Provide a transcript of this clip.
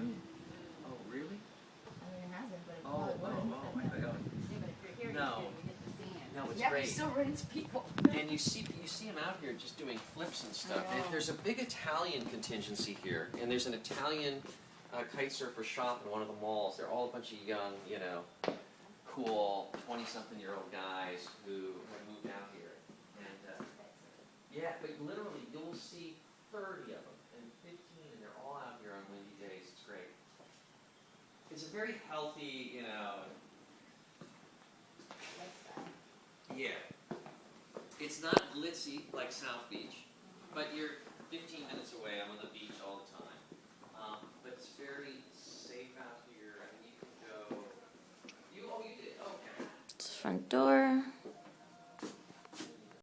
me. Oh, really? I mean, it hasn't, but it Oh, probably would. I thought. Yeah, but if you're here, No. you get to see him. No, it's yeah, great. we still run into people. And you see him out here just doing flips and stuff. And there's a big Italian contingency here, and there's an Italian kite surfer shop in one of the malls. They're all a bunch of young, cool 20-something-year-old guys who have moved out here. And yeah, but literally you'll see 30 of them and 15, and they're all out here on windy days. It's great. It's a very healthy, Yeah. It's not glitzy like South Beach, but you're 15 minutes away. I'm on the beach all the time. But it's very safe out here. I mean, you can go. You did? Okay. It's front door.